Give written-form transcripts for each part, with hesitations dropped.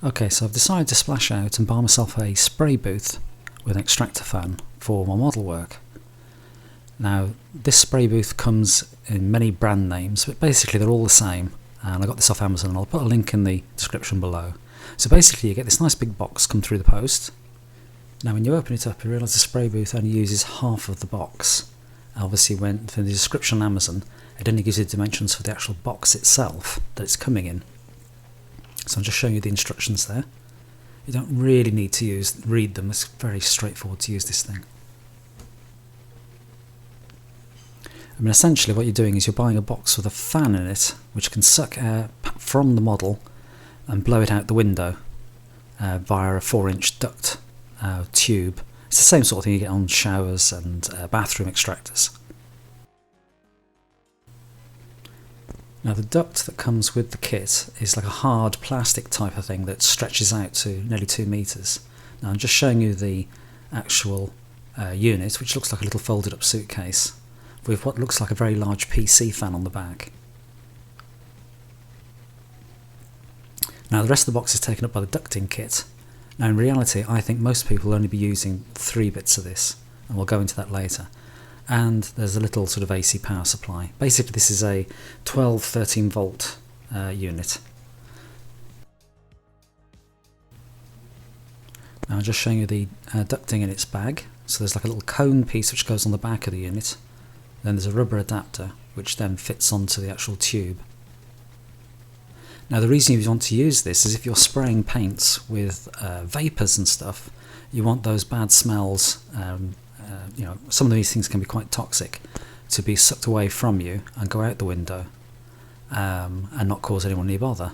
Okay, so I've decided to splash out and buy myself a spray booth with an extractor fan for my model work. Now, this spray booth comes in many brand names, but basically they're all the same, and I got this off Amazon, and I'll put a link in the description below. So basically you get this nice big box come through the post. Now when you open it up, you realise the spray booth only uses half of the box. Obviously when for the description on Amazon, it only gives you the dimensions for the actual box itself that it's coming in. So I'm just showing you the instructions there. You don't really need to read them, it's very straightforward to use this thing. I mean, essentially what you're doing is you're buying a box with a fan in it which can suck air from the model and blow it out the window via a 4-inch duct tube. It's the same sort of thing you get on showers and bathroom extractors. Now the duct that comes with the kit is like a hard plastic type of thing that stretches out to nearly 2 meters. Now I'm just showing you the actual unit, which looks like a little folded up suitcase with what looks like a very large PC fan on the back. Now the rest of the box is taken up by the ducting kit. Now in reality I think most people will only be using 3 bits of this, and we'll go into that later. And there's a little sort of AC power supply. Basically this is a 12-13 volt unit. Now I'm just showing you the ducting in its bag. So there's like a little cone piece which goes on the back of the unit. Then there's a rubber adapter which then fits onto the actual tube. Now the reason you want to use this is if you're spraying paints with vapours and stuff, you want those bad smells, you know, some of these things can be quite toxic, to be sucked away from you and go out the window and not cause anyone any bother.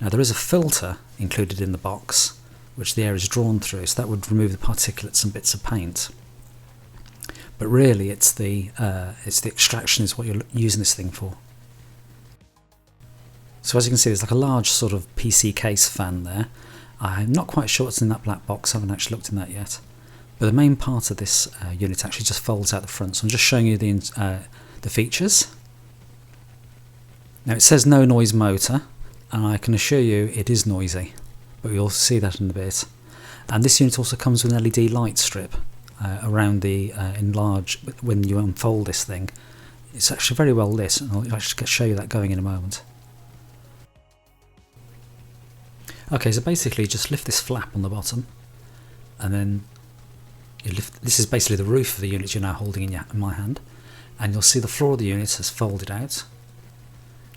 Now there is a filter included in the box which the air is drawn through, so that would remove the particulates and bits of paint. But really it's the extraction is what you're using this thing for. So as you can see, there's like a large sort of PC case fan there. I'm not quite sure what's in that black box, I haven't actually looked in that yet. But the main part of this unit actually just folds out the front, so I'm just showing you the features. Now it says no noise motor, and I can assure you it is noisy, but you'll see that in a bit. And this unit also comes with an LED light strip around the when you unfold this thing. It's actually very well lit, and I'll actually show you that going in a moment. Okay, so basically just lift this flap on the bottom, and then you lift. This is basically the roof of the unit you're now holding in my hand, and you'll see the floor of the unit has folded out.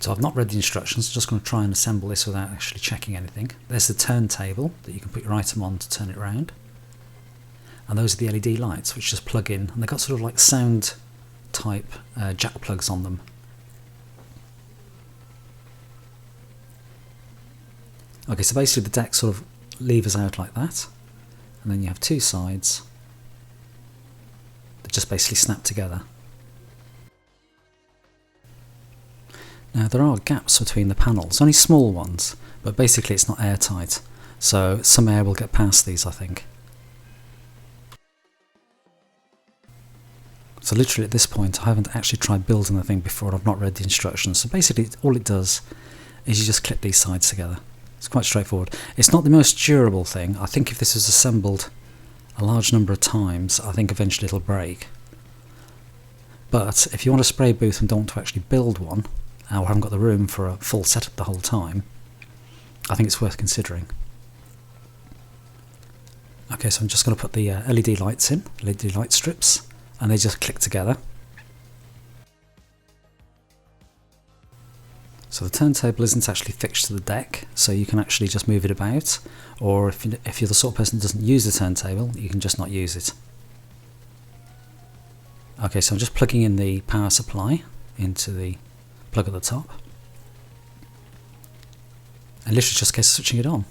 So I've not read the instructions, I'm just going to try and assemble this without actually checking anything. There's the turntable that you can put your item on to turn it around, and those are the LED lights which just plug in, and they've got sort of like sound type jack plugs on them. Okay, so basically the deck sort of levers out like that, and then you have 2 sides that just basically snap together. Now there are gaps between the panels, only small ones, but basically it's not airtight, so some air will get past these, I think. So literally at this point I haven't actually tried building the thing before, and I've not read the instructions, so basically all it does is you just clip these sides together. It's quite straightforward. It's not the most durable thing. I think if this was assembled a large number of times, I think eventually it'll break. But if you want a spray booth and don't want to actually build one, or haven't got the room for a full setup the whole time, I think it's worth considering. Okay, so I'm just going to put the LED lights in, LED light strips, and they just click together. So the turntable isn't actually fixed to the deck, so you can actually just move it about, or if you're the sort of person who doesn't use the turntable, you can just not use it. Okay, so I'm just plugging in the power supply into the plug at the top, and literally just a case of switching it on.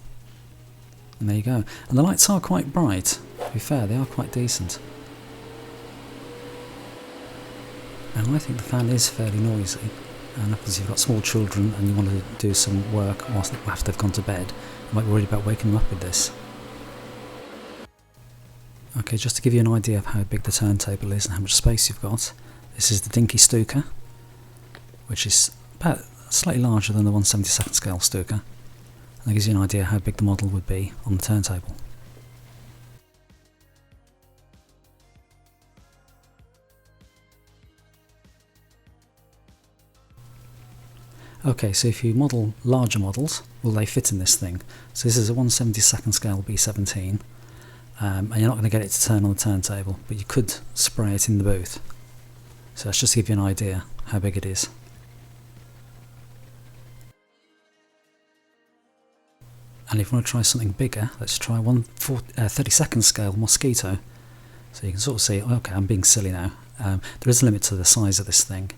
And there you go. And the lights are quite bright, to be fair, they are quite decent. And I think the fan is fairly noisy. And if you've got small children and you want to do some work after they've gone to bed, you might be worried about waking them up with this. Okay, just to give you an idea of how big the turntable is and how much space you've got, this is the Dinky Stuka, which is about slightly larger than the 1/72 scale Stuka. And that gives you an idea how big the model would be on the turntable. Okay, so if you model larger models, will they fit in this thing? So this is a 1/72nd scale B17, and you're not going to get it to turn on the turntable, but you could spray it in the booth. So that's just to give you an idea how big it is. And if you want to try something bigger, let's try 32nd scale Mosquito. So you can sort of see, okay, I'm being silly now. There is a limit to the size of this thing.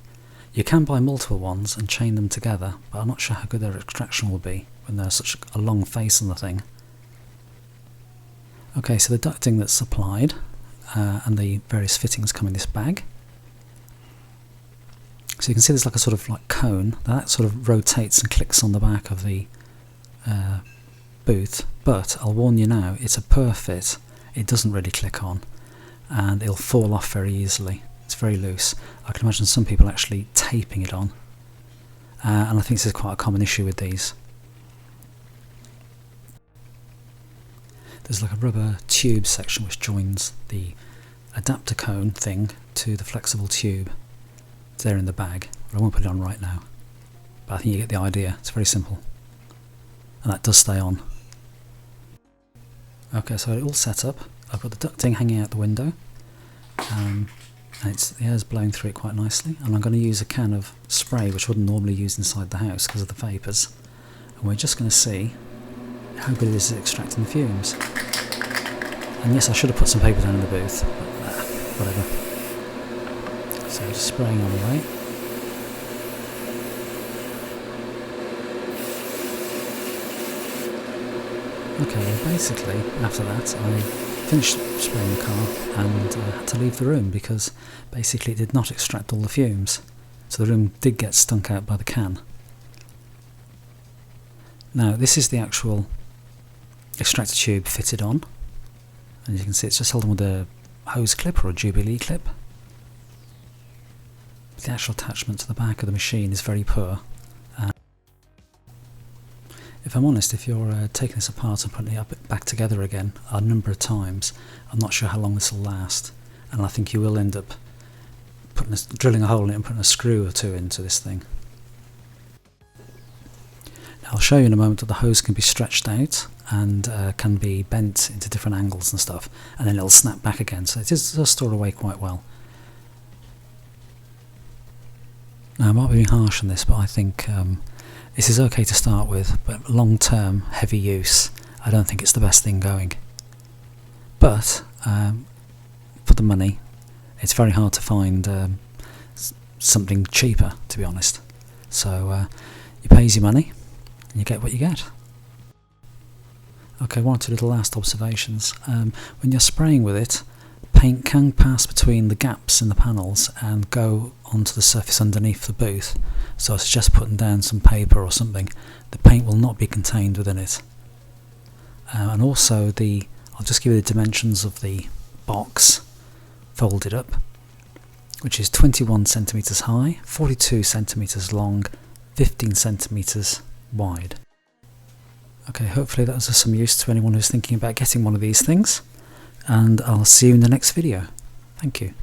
You can buy multiple ones and chain them together, but I'm not sure how good their extraction will be when there's such a long face on the thing. Okay, so the ducting that's supplied and the various fittings come in this bag. So you can see there's like a sort of like cone that sort of rotates and clicks on the back of the booth, but I'll warn you now, it's a purr fit. It doesn't really click on and it'll fall off very easily. It's very loose. I can imagine some people actually taping it on, and I think this is quite a common issue with these. There's like a rubber tube section which joins the adapter cone thing to the flexible tube. It's there in the bag. I won't put it on right now, but I think you get the idea. It's very simple, and that does stay on. Okay, so it's all set up. I've got the ducting hanging out the window. And the air's blowing through it quite nicely, and I'm going to use a can of spray which I wouldn't normally use inside the house because of the vapours, and we're just going to see how good it is at extracting the fumes. And yes, I should have put some paper down in the booth, but whatever. So just spraying on away. Okay, well basically after that I finished spraying the car and had to leave the room because basically it did not extract all the fumes, so the room did get stunk out by the can. Now this is the actual extractor tube fitted on, and you can see it's just held on with a hose clip or a Jubilee clip. The actual attachment to the back of the machine is very poor. If I'm honest, if you're taking this apart and putting it back together again a number of times, I'm not sure how long this will last, and I think you will end up drilling a hole in it and putting a screw or two into this thing. Now, I'll show you in a moment that the hose can be stretched out and can be bent into different angles and stuff, and then it'll snap back again, so it does store away quite well. Now I might be being harsh on this, but I think this is okay to start with, but long term, heavy use, I don't think it's the best thing going. But for the money, it's very hard to find something cheaper, to be honest. So you pay your money and you get what you get. Okay, one or two little last observations. When you're spraying with it, paint can pass between the gaps in the panels and go onto the surface underneath the booth, so I suggest putting down some paper or something. The paint will not be contained within it. And also I'll just give you the dimensions of the box folded up, which is 21 centimeters high, 42 centimeters long, 15 centimeters wide. Okay, hopefully that was of some use to anyone who's thinking about getting one of these things, and I'll see you in the next video. Thank you.